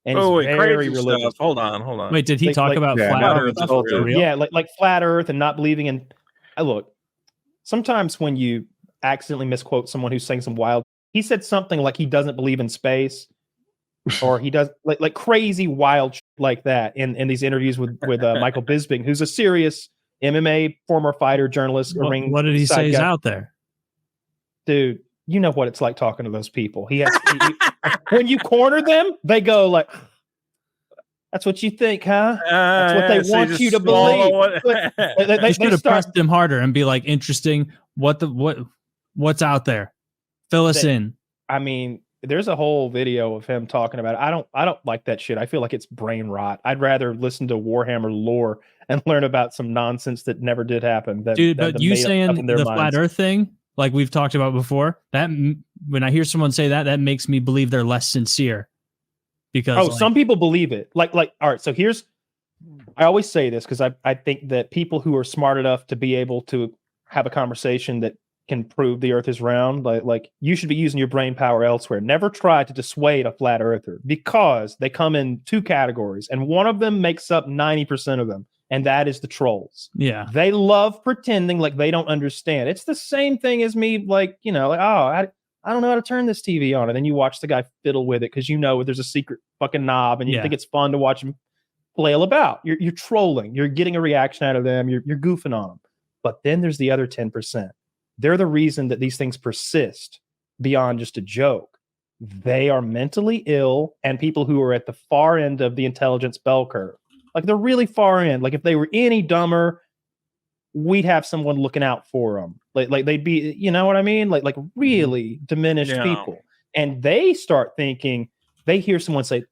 and he's very crazy religious. stuff. Hold on. Wait, did he talk about flat Earth stuff for real? Yeah, like flat Earth and not believing in. Look, sometimes when you accidentally misquote someone who's saying some wild, he said something like he doesn't believe in space, or he does like crazy wild shit like that in these interviews with Michael Bisping, who's a serious MMA former fighter, journalist. What did he say is out there? Dude, you know what it's like talking to those people. He when you corner them, they go like, "That's what you think, huh? That's what they want you to believe." They should have pressed him harder and be like, "Interesting. What's out there? Fill us in." I mean, there's a whole video of him talking about it. I don't like that shit. I feel like it's brain rot. I'd rather listen to Warhammer lore and learn about some nonsense that never did happen. Dude, but you saying the flat Earth thing, like we've talked about before, that when I hear someone say that, that makes me believe they're less sincere. Because some people believe it. Like all right. So I always say this because I think that people who are smart enough to be able to have a conversation that can prove the Earth is round, like you should be using your brain power elsewhere. Never try to dissuade a flat earther, because they come in two categories, and one of them makes up 90% of them, and that is the trolls. Yeah, they love pretending like they don't understand. It's the same thing as me, I don't know how to turn this TV on, and then you watch the guy fiddle with it because there's a secret fucking knob, and you think it's fun to watch him flail about. You're trolling. You're getting a reaction out of them. You're goofing on them. But then there's the other 10%. They're the reason that these things persist beyond just a joke. They are mentally ill and people who are at the far end of the intelligence bell curve. Like, they're really far in. Like, if they were any dumber, we'd have someone looking out for them. Like they'd be, you know what I mean? Like really diminished people. And they start thinking, they hear someone say,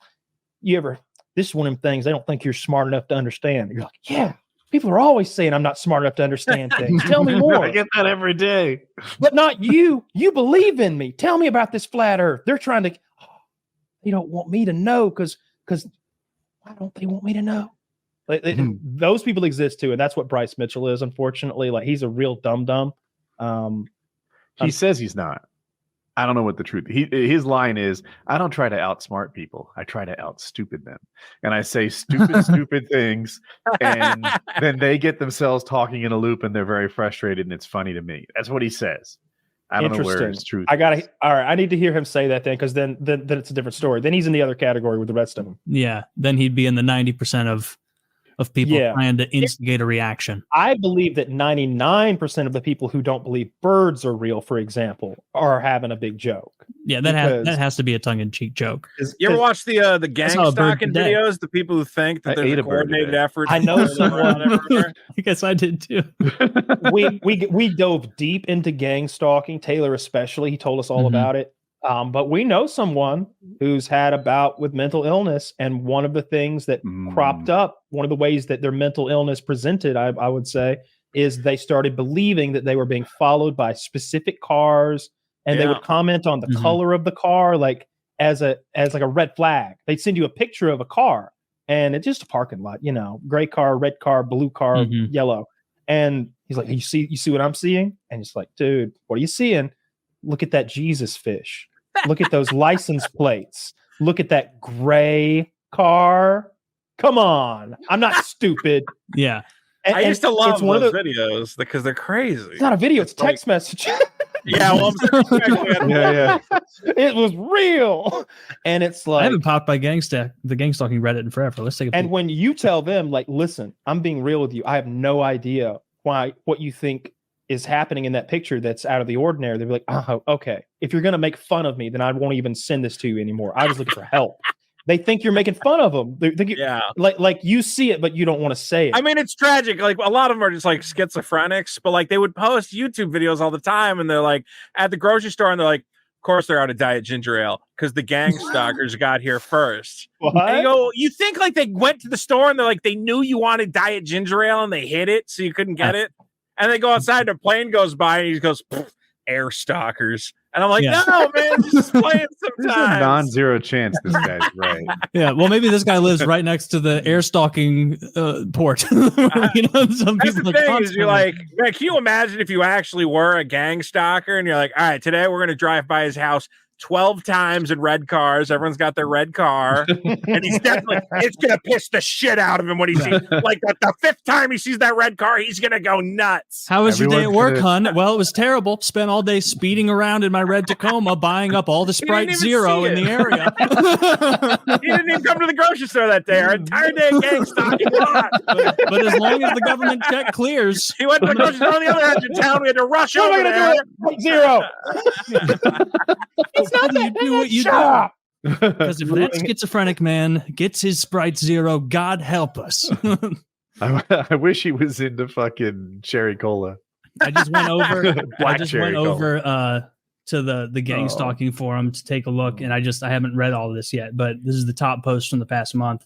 this is one of them things they don't think you're smart enough to understand. You're like, yeah. People are always saying I'm not smart enough to understand things. Tell me more. I get that every day. But not you. You believe in me. Tell me about this flat Earth. They're trying to. They don't want me to know because why don't they want me to know? Those people exist too, and that's what Bryce Mitchell is. Unfortunately, like, he's a real dum-dum. He says he's not. I don't know what the truth. His line is, I don't try to outsmart people. I try to out-stupid them. And I say stupid things, and then they get themselves talking in a loop, and they're very frustrated, and it's funny to me. That's what he says. I don't know where his truth is. All right, I need to hear him say that then, because then it's a different story. Then he's in the other category with the rest of them. Yeah, then he'd be in the 90% of people trying to instigate a reaction. I believe that 99% of the people who don't believe birds are real, for example, are having a big joke. Yeah, that has to be a tongue-in-cheek joke. You ever watch the Gangstalking videos? The people who think that there's a coordinated effort. I know someone. I guess I did too. we dove deep into gang stalking. Taylor especially. He told us all about it. But we know someone who's had a bout with mental illness, and one of the things that cropped up, one of the ways that their mental illness presented, I would say, is they started believing that they were being followed by specific cars, and they would comment on the color of the car, like as like a red flag. They'd send you a picture of a car, and it's just a parking lot, gray car, red car, blue car, yellow. And he's like, you see what I'm seeing? And it's like, dude, what are you seeing? Look at that Jesus fish. Look at those license plates. Look at that gray car. Come on. I'm not stupid. Yeah. I used to love those videos because they're crazy. It's not a video. It's a text message. Yeah. Well, yeah. It was real. And it's like, I haven't popped by the Gangstalking Reddit in forever. Let's take a peek. And when you tell them, like, listen, I'm being real with you. I have no idea what you think is happening in that picture that's out of the ordinary. They'll be like, oh, okay. If you're going to make fun of me, then I won't even send this to you anymore. I was looking for help. They think you're making fun of them. Like you see it, but you don't want to say it. I mean, it's tragic. Like, a lot of them are just like schizophrenics, but like they would post YouTube videos all the time, and they're like at the grocery store, and they're like, of course they're out of diet ginger ale because the gang stalkers got here first. What? And you think like they went to the store and they're like, they knew you wanted diet ginger ale and they hid it so you couldn't get it. And they go outside, and a plane goes by, and he goes, air stalkers. And I'm like, no, man, just playing sometimes. There's a non-zero chance this guy's right. Yeah, well, maybe this guy lives right next to the air stalking port. Some That's people the thing is, you're like, man, can you imagine if you actually were a gang stalker and you're like, all right, today we're going to drive by his house 12 times in red cars. Everyone's got their red car. And he's definitely, it's going to piss the shit out of him when he sees, like the 5th time he sees that red car, he's going to go nuts. How was your day at work, hon? Well, it was terrible. Spent all day speeding around in my red Tacoma, buying up all the Sprite Zero in the area. He didn't even come to the grocery store that day. Our entire day of gang stalking. But as long as the government check clears. He went to the grocery store on the other edge of town. We had to rush over there. Zero. It's not you do what you do. Because if that schizophrenic man gets his Sprite Zero, God help us. I wish he was into fucking cherry cola. I just went over. To the gang stalking forum to take a look, and I haven't read all of this yet, but this is the top post from the past month.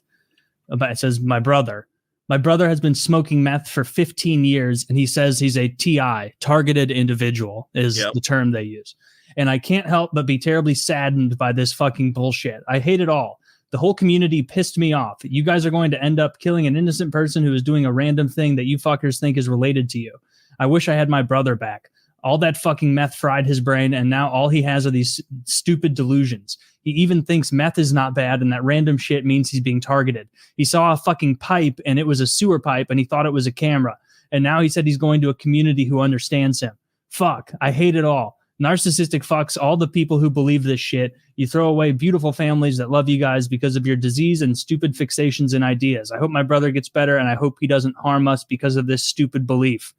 It says, my brother has been smoking meth for 15 years, and he says he's a TI, targeted individual is the term they use. And I can't help but be terribly saddened by this fucking bullshit. I hate it all. The whole community pissed me off. You guys are going to end up killing an innocent person who is doing a random thing that you fuckers think is related to you. I wish I had my brother back. All that fucking meth fried his brain, and now all he has are these stupid delusions. He even thinks meth is not bad, and that random shit means he's being targeted. He saw a fucking pipe, and it was a sewer pipe, and he thought it was a camera. And now he said he's going to a community who understands him. Fuck, I hate it all. Narcissistic fucks, all the people who believe this shit. You throw away beautiful families that love you guys because of your disease and stupid fixations and ideas. I hope my brother gets better, and I hope he doesn't harm us because of this stupid belief.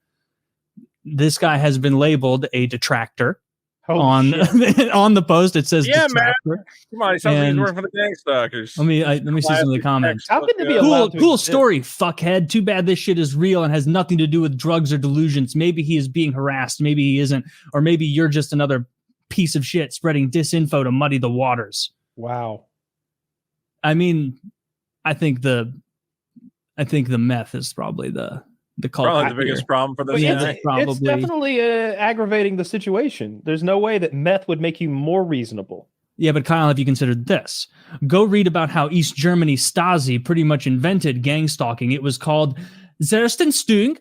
This guy has been labeled a detractor. On the post. It says detractor. Man. Come on, he sounds like he's working for the gang stalkers. Let me see some of the comments. How can they be allowed to cool story, fuckhead. Too bad this shit is real and has nothing to do with drugs or delusions. Maybe he is being harassed. Maybe he isn't. Or maybe you're just another piece of shit spreading disinfo to muddy the waters. Wow. I mean, I think the meth is probably the probably the biggest problem for this. It's definitely aggravating the situation. There's no way that meth would make you more reasonable. Yeah, but Kyle, have you considered this? Go read about how East Germany Stasi pretty much invented gang stalking. It was called Zerstenstung,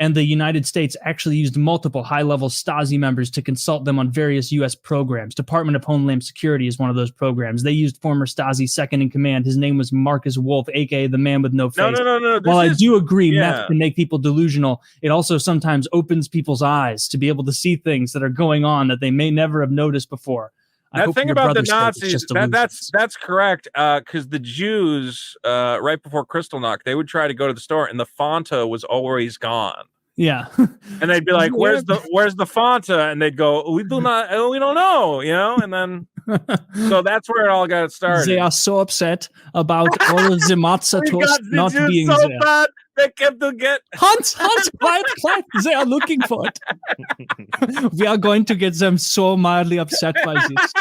and the United States actually used multiple high-level Stasi members to consult them on various U.S. programs. Department of Homeland Security is one of those programs. They used former Stasi second-in-command. His name was Marcus Wolf, a.k.a. the man with no face. No. While I do agree meth can make people delusional, it also sometimes opens people's eyes to be able to see things that are going on that they may never have noticed before. That thing about the Nazis, that's correct, because the Jews, right before Kristallnacht, they would try to go to the store, and the Fanta was always gone. Yeah, and they'd be like, "Where's the Fanta?" And they'd go, "We don't know," and then so that's where it all got started. They are so upset about all of the Matzatos not being so there. Bad. They kept to get Hans, quiet. They are looking for it. We are going to get them so mildly upset by this.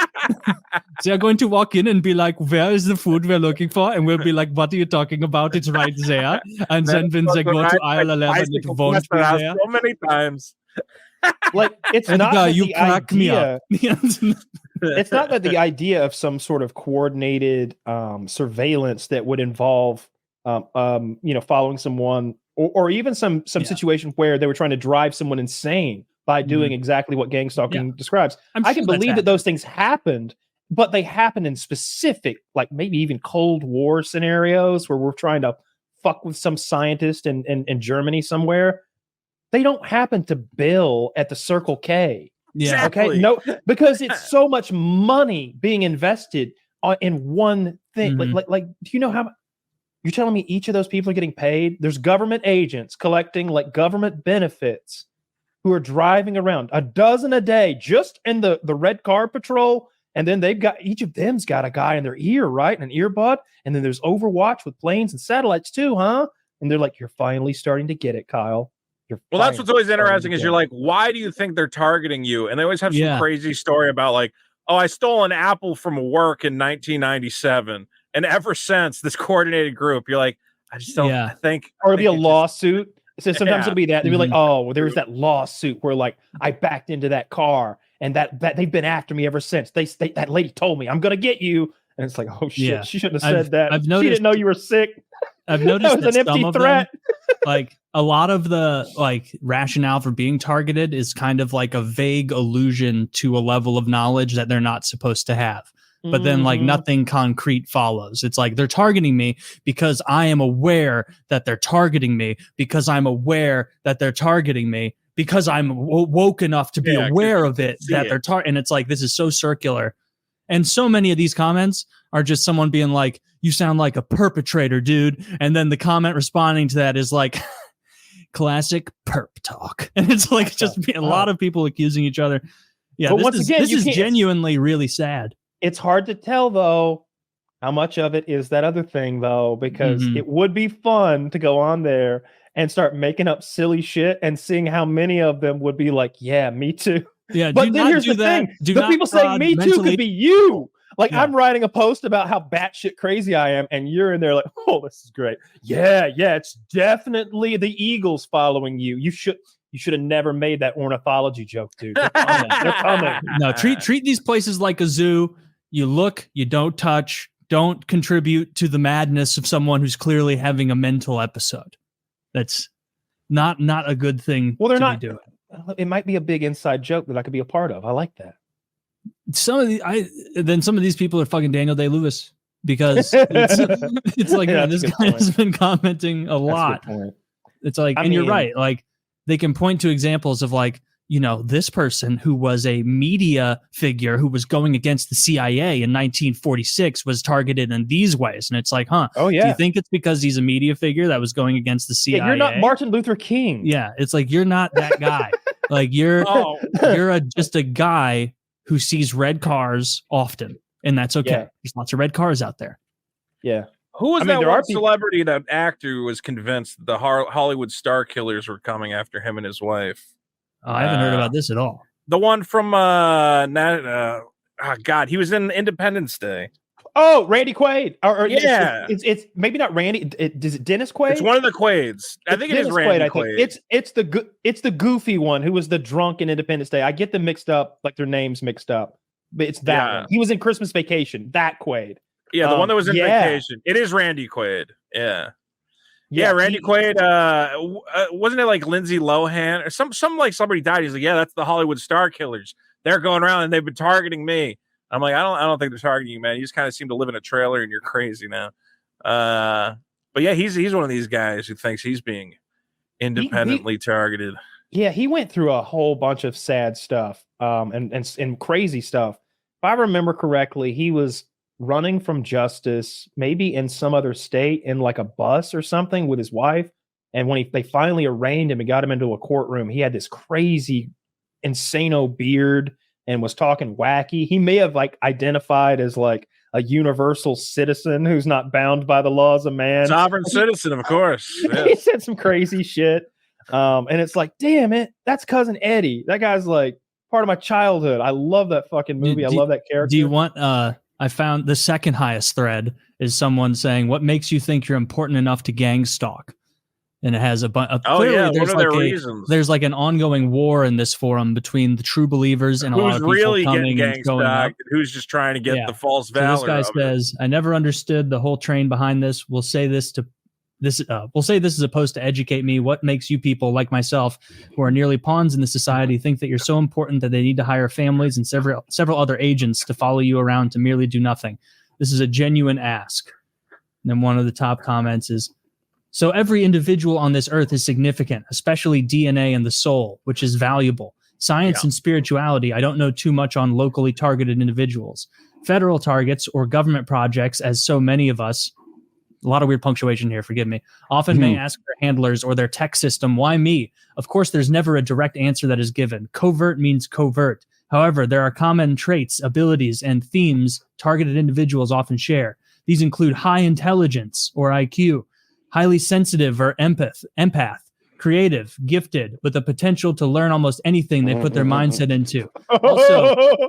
They are going to walk in and be like, "Where is the food we're looking for?" And we'll be like, "What are you talking about? It's right there." And then when they go to aisle 11, it won't be there. So many times. Like, it's not that you crack me up. It's not that the idea of some sort of coordinated surveillance that would involve following someone or even some situation where they were trying to drive someone insane by doing exactly what gang stalking describes. I can believe that those things happened, but they happen in specific, like maybe even Cold War scenarios where we're trying to fuck with some scientist in Germany somewhere. They don't happen to Bill at the Circle K. Yeah. Okay. No, because it's so much money being invested in one thing. Like, do you know how you're telling me each of those people are getting paid? There's government agents collecting like government benefits who are driving around a dozen a day just in the red car patrol. And then each of them's got a guy in their ear, right? An earbud. And then there's Overwatch with planes and satellites too, huh? And they're like, you're finally starting to get it, Kyle. Well, that's what's always interesting is you're like, why do you think they're targeting you? And they always have some crazy story about like, oh, I stole an apple from work in 1997. And ever since this coordinated group, you're like, I just don't think. Or it'll be a lawsuit. So sometimes it'll be that. They'll be like, oh, well, there was that lawsuit where like I backed into that car and that they've been after me ever since. That lady told me I'm going to get you. And it's like, oh, shit, she shouldn't have said that. She didn't know you were sick. I've noticed that was an empty threat. Like, a lot of the like rationale for being targeted is kind of like a vague allusion to a level of knowledge that they're not supposed to have. But then like nothing concrete follows. It's like they're targeting me because I am aware that they're targeting me, because I'm aware that they're targeting me, because I'm woke enough to be aware of it that they're targeting. And it's like, this is so circular. And so many of these comments are just someone being like, you sound like a perpetrator, dude. And then the comment responding to that is like, classic perp talk. And it's like just a lot of people accusing each other. Yeah, but this is genuinely really sad. It's hard to tell, though, how much of it is that other thing, though, because it would be fun to go on there and start making up silly shit and seeing how many of them would be like, yeah, me too. Yeah, but then here's the thing. The people saying me too could be you. Like, I'm writing a post about how batshit crazy I am, and you're in there like, oh, this is great. Yeah, it's definitely the Eagles following you. You should have never made that ornithology joke, dude. They're coming. They're coming. No, treat these places like a zoo. You look, you don't touch, don't contribute to the madness of someone who's clearly having a mental episode. That's not a good thing. Well, they're to not be doing. It might be a big inside joke that I could be a part of. I like that. Some of these people are fucking Daniel Day-Lewis, because it's like, man, this guy has been commenting a lot. It's like, you're right. Like, they can point to examples of like, you know, this person who was a media figure who was going against the CIA in 1946 was targeted in these ways. And it's like, do you think it's because he's a media figure that was going against the CIA? Yeah, you're not Martin Luther King. Yeah, it's like, you're not that guy. Like, you're just a guy who sees red cars often, and that's okay. Yeah. There's lots of red cars out there. Yeah. Who was that one celebrity, that actor who was convinced the Hollywood star killers were coming after him and his wife? Oh, I haven't heard about this at all. The one from he was in Independence Day. Oh, Randy Quaid. Yeah, it's maybe not Randy. Is it Dennis Quaid? It's one of the Quaids. I think it is Randy Quaid. It's the goofy one who was the drunk in Independence Day. I get them mixed up, like their names mixed up. But it's that one. He was in Christmas Vacation. That Quaid. Yeah, the one that was in Vacation. It is Randy Quaid. Yeah, Randy Quaid. Wasn't it like Lindsay Lohan or some like somebody died? He's like, yeah, that's the Hollywood star killers. They're going around and they've been targeting me. I'm like, I don't think they're targeting you, man. You just kind of seem to live in a trailer and you're crazy now. But yeah, he's one of these guys who thinks he's being independently targeted. Yeah, he went through a whole bunch of sad stuff, and crazy stuff. If I remember correctly, he was running from justice, maybe in some other state, in like a bus or something with his wife. And when they finally arraigned him and got him into a courtroom, he had this crazy, insano beard and was talking wacky. He may have like identified as like a universal citizen who's not bound by the laws of man. Sovereign citizen, of course. Yes. He said some crazy shit. And it's like, damn it, that's Cousin Eddie. That guy's like part of my childhood. I love that fucking movie. I love that character. Do you want I found the second highest thread is someone saying, what makes you think you're important enough to gang stalk? And it has a bunch of what are their reasons? There's like an ongoing war in this forum between the true believers and a lot of people really coming gang and going up. Who's just trying to get the false valor. So this guy says, I never understood the whole train behind this. We'll say this is supposed to educate me. What makes you people like myself, who are nearly pawns in the society, think that you're so important that they need to hire families and several other agents to follow you around to merely do nothing? This is a genuine ask. And then one of the top comments is, so every individual on this earth is significant, especially DNA and the soul, which is valuable. Science and spirituality, I don't know too much on locally targeted individuals. Federal targets or government projects, as so many of us, a lot of weird punctuation here, forgive me, often may ask their handlers or their tech system, why me? Of course, there's never a direct answer that is given. Covert means covert. However, there are common traits, abilities, and themes targeted individuals often share. These include high intelligence or IQ, highly sensitive or empath, creative, gifted, with the potential to learn almost anything they put their mindset into.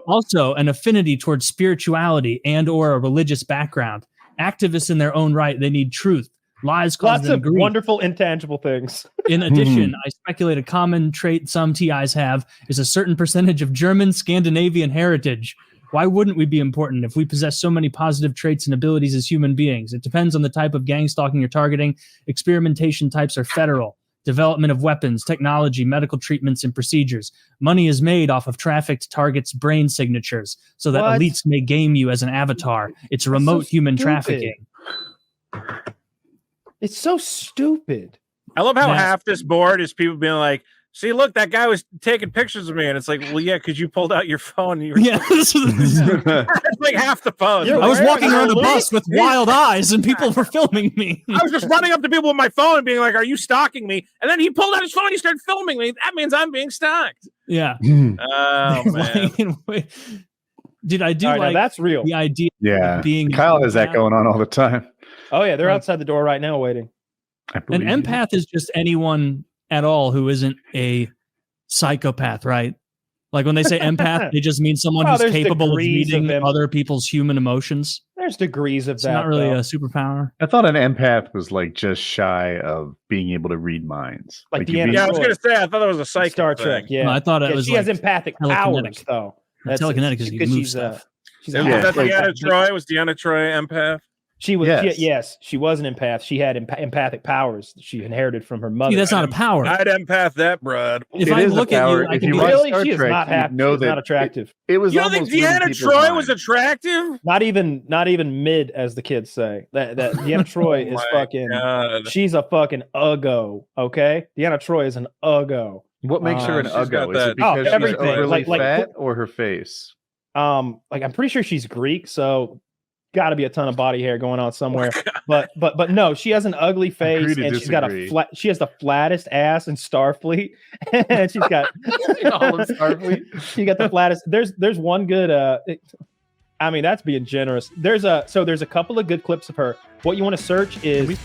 Also an affinity towards spirituality and or a religious background. Activists in their own right, they need truth. Lies cause lots them of grief. Wonderful intangible things. In addition, I speculate a common trait some TIs have is a certain percentage of German Scandinavian heritage. Why wouldn't we be important if we possess so many positive traits and abilities as human beings? It depends on the type of gang stalking you're targeting. Experimentation types are federal. development of weapons, technology, medical treatments, and procedures. Money is made off of trafficked targets' brain signatures so that elites may game you as an avatar. It's remote human trafficking. It's so stupid. I love how half this board is people being like, see, look, that guy was taking pictures of me. And it's like, well, yeah, because you pulled out your phone. And you were it's like half the post. I was walking around the bus with wild eyes and people were filming me. I was just running up to people with my phone and being like, are you stalking me? And then he pulled out his phone and he started filming me. That means I'm being stalked. Yeah. Oh, man. Dude, I do like that's real. The idea of being Kyle has that going on all the time. Oh, yeah. They're outside the door right now waiting. An empath is just anyone at all who isn't a psychopath, right? Like when they say empath, they just mean someone who's capable of reading other people's human emotions. There's degrees of that. It's not really a superpower. I thought an empath was like just shy of being able to read minds. Like I was going to say, I thought it was a psycho Star Trek. Yeah, no, I thought it was. She has empathic powers, though. That's telekinetic because you move stuff. Was that Deanna Troy? Was Deanna Troy empath? She was, yes, she was an empath. She had empathic powers that she inherited from her mother. See, that's not a power. I'd empath that, Brad. If I look at you, if you really, she is not happy. She's not attractive. It was. You don't think Deanna Troy was attractive? Not even mid, as the kids say. That Deanna Troy is fucking. God. She's a fucking uggo. Okay, Deanna Troy is an uggo. What makes her an uggo? Is it because she's overly fat or her face? Like I'm pretty sure she's Greek, so. Got to be a ton of body hair going on somewhere, but no, she has an ugly face and she's got a flat. She has the flattest ass in Starfleet, and she's got all of Starfleet. She got the flattest. There's one good. I mean, that's being generous. There's a couple of good clips of her. What you want to search is